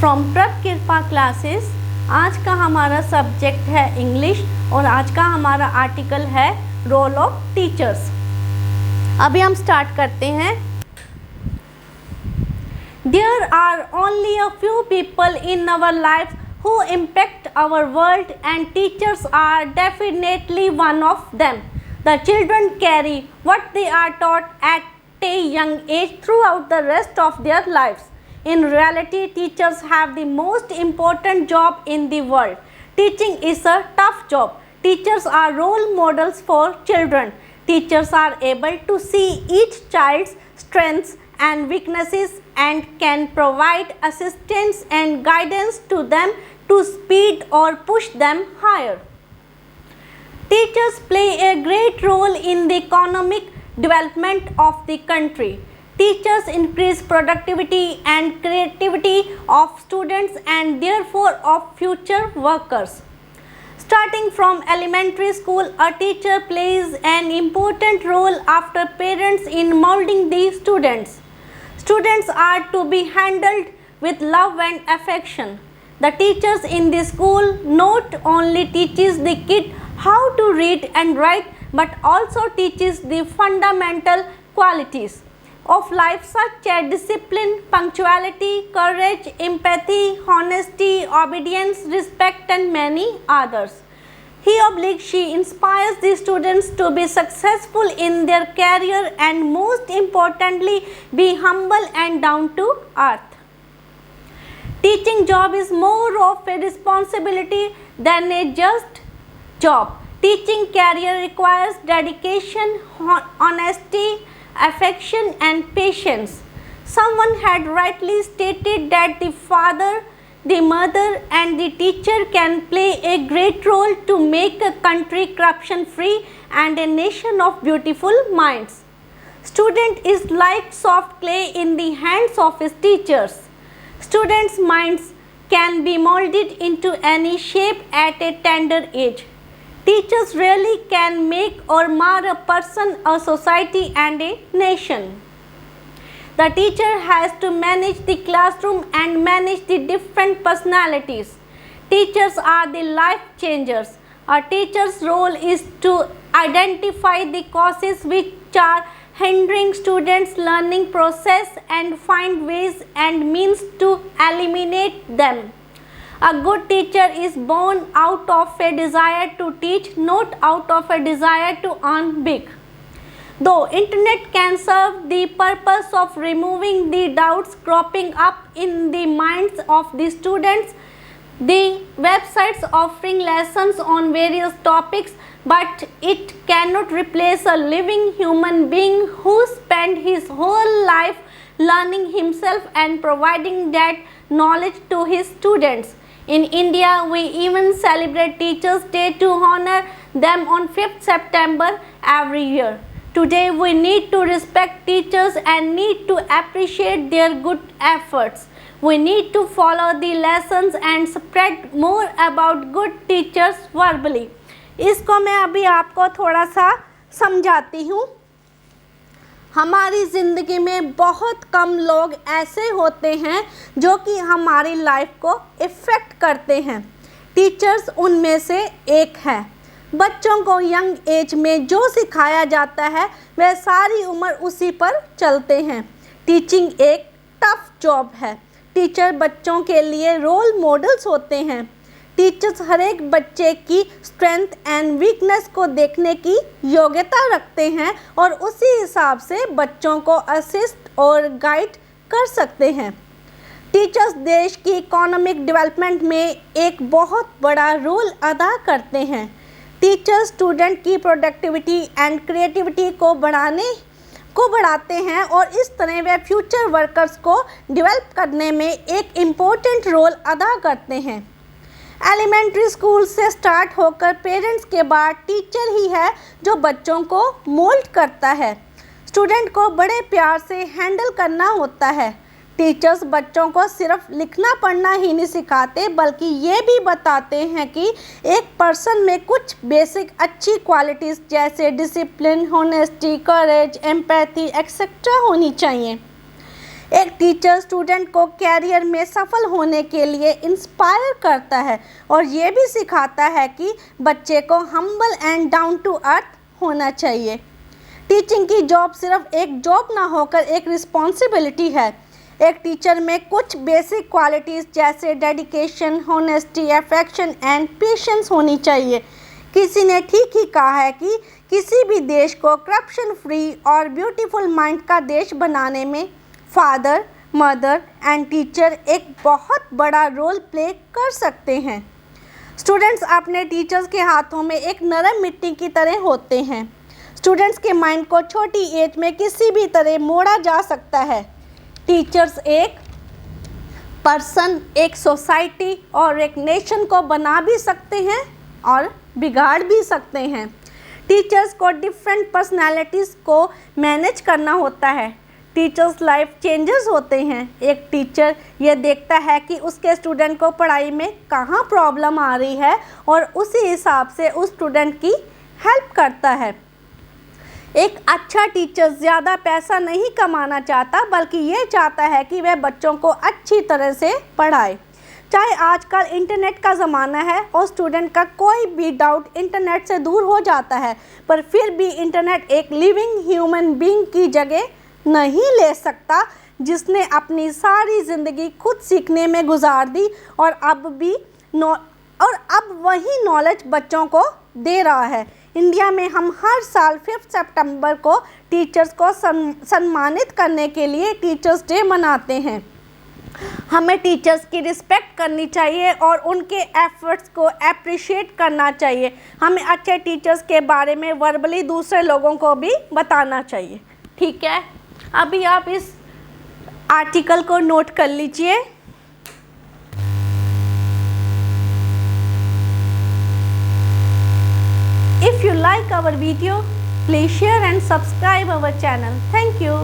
From प्रभ कृपा classes. आज का हमारा सब्जेक्ट है इंग्लिश और आज का हमारा आर्टिकल है रोल ऑफ टीचर्स। अभी हम स्टार्ट करते हैं। There are only a few people in our lives who impact our world, and teachers are definitely one of them. The children carry what they are taught at a young age throughout the rest of their lives. In reality, teachers have the most important job in the world. Teaching is a tough job. Teachers are role models for children. Teachers are able to see each child's strengths and weaknesses and can provide assistance and guidance to them to speed or push them higher. Teachers play a great role in the economic development of the country. Teachers increase productivity and creativity of students and therefore of future workers. Starting from elementary school, a teacher plays an important role after parents in molding the students. Students are to be handled with love and affection. The teachers in the school not only teaches the kid how to read and write but also teaches the fundamental qualities of life such as discipline, punctuality, courage, empathy, honesty, obedience, respect and many others. She inspires the students to be successful in their career and most importantly be humble and down to earth. Teaching job is more of a responsibility than a just job. Teaching career requires dedication, honesty, affection and patience. Someone had rightly stated that the father, the mother and the teacher can play a great role to make a country corruption free and a nation of beautiful minds. Student is like soft clay in the hands of his teachers. Students' minds can be molded into any shape at a tender age. Teachers really can make or mar a person, a society and a nation. The teacher has to manage the classroom and manage the different personalities. Teachers are the life changers. A teacher's role is to identify the causes which are hindering students' learning process and find ways and means to eliminate them. A good teacher is born out of a desire to teach, not out of a desire to earn big. Though internet can serve the purpose of removing the doubts cropping up in the minds of the students, the websites offering lessons on various topics, but it cannot replace a living human being who spent his whole life learning himself and providing that knowledge to his students. In India, we even celebrate Teachers' Day to honor them on 5th September every year. Today, we need to respect teachers and need to appreciate their good efforts. We need to follow the lessons and spread more about good teachers verbally. इसको मैं अभी आपको थोड़ा सा समझाती हूँ। हमारी ज़िंदगी में बहुत कम लोग ऐसे होते हैं जो कि हमारी लाइफ को इफ़ेक्ट करते हैं। टीचर्स उनमें से एक है। बच्चों को यंग एज में जो सिखाया जाता है वह सारी उम्र उसी पर चलते हैं। टीचिंग एक टफ जॉब है। टीचर बच्चों के लिए रोल मॉडल्स होते हैं। टीचर्स हर एक बच्चे की स्ट्रेंथ एंड वीकनेस को देखने की योग्यता रखते हैं और उसी हिसाब से बच्चों को असिस्ट और गाइड कर सकते हैं। टीचर्स देश की इकोनॉमिक डेवलपमेंट में एक बहुत बड़ा रोल अदा करते हैं। टीचर्स स्टूडेंट की प्रोडक्टिविटी एंड क्रिएटिविटी को बढ़ाते हैं और इस तरह वे फ्यूचर वर्कर्स को डेवलप करने में एक इम्पोर्टेंट रोल अदा करते हैं। एलिमेंट्री स्कूल से स्टार्ट होकर पेरेंट्स के बाद टीचर ही है जो बच्चों को मोल्ड करता है। स्टूडेंट को बड़े प्यार से हैंडल करना होता है। टीचर्स बच्चों को सिर्फ लिखना पढ़ना ही नहीं सिखाते बल्कि ये भी बताते हैं कि एक पर्सन में कुछ बेसिक अच्छी क्वालिटीज़ जैसे डिसिप्लिन, होनेस्टी, करेज, एम्पैथी एक्सेट्रा होनी चाहिए। एक टीचर स्टूडेंट को कैरियर में सफल होने के लिए इंस्पायर करता है और ये भी सिखाता है कि बच्चे को humble and down to earth होना चाहिए। टीचिंग की जॉब सिर्फ एक जॉब ना होकर एक रिस्पॉन्सिबिलिटी है। एक टीचर में कुछ बेसिक क्वालिटीज़ जैसे dedication, honesty, affection and patience होनी चाहिए। किसी ने ठीक ही कहा है कि किसी भी देश को करप्शन फ्री और ब्यूटीफुल माइंड का देश बनाने में फादर, मदर एंड टीचर एक बहुत बड़ा रोल प्ले कर सकते हैं। स्टूडेंट्स अपने टीचर्स के हाथों में एक नरम मिट्टी की तरह होते हैं। स्टूडेंट्स के माइंड को छोटी एज में किसी भी तरह मोड़ा जा सकता है। टीचर्स एक पर्सन, एक सोसाइटी और एक नेशन को बना भी सकते हैं और बिगाड़ भी सकते हैं। टीचर्स को डिफरेंट पर्सनालिटीज़ को मैनेज करना होता है। टीचर्स लाइफ चेंजर्स होते हैं। एक टीचर ये देखता है कि उसके स्टूडेंट को पढ़ाई में कहाँ प्रॉब्लम आ रही है और उसी हिसाब से उस स्टूडेंट की हेल्प करता है। एक अच्छा टीचर ज़्यादा पैसा नहीं कमाना चाहता, बल्कि ये चाहता है कि वह बच्चों को अच्छी तरह से पढ़ाए। चाहे आजकल इंटरनेट का ज़माना है और स्टूडेंट का कोई भी डाउट इंटरनेट से दूर हो जाता है, पर फिर भी इंटरनेट एक लिविंग ह्यूमन बीइंग की जगह नहीं ले सकता, जिसने अपनी सारी ज़िंदगी खुद सीखने में गुजार दी और अब वही नॉलेज बच्चों को दे रहा है। इंडिया में हम हर साल 5 सितंबर को टीचर्स को सम्मानित करने के लिए टीचर्स डे मनाते हैं। हमें टीचर्स की रिस्पेक्ट करनी चाहिए और उनके एफर्ट्स को अप्रिशिएट करना चाहिए। हमें अच्छे टीचर्स के बारे में वर्बली दूसरे लोगों को भी बताना चाहिए। ठीक है, अभी आप इस आर्टिकल को नोट कर लीजिए। If you like our video, please share and subscribe our channel. Thank you.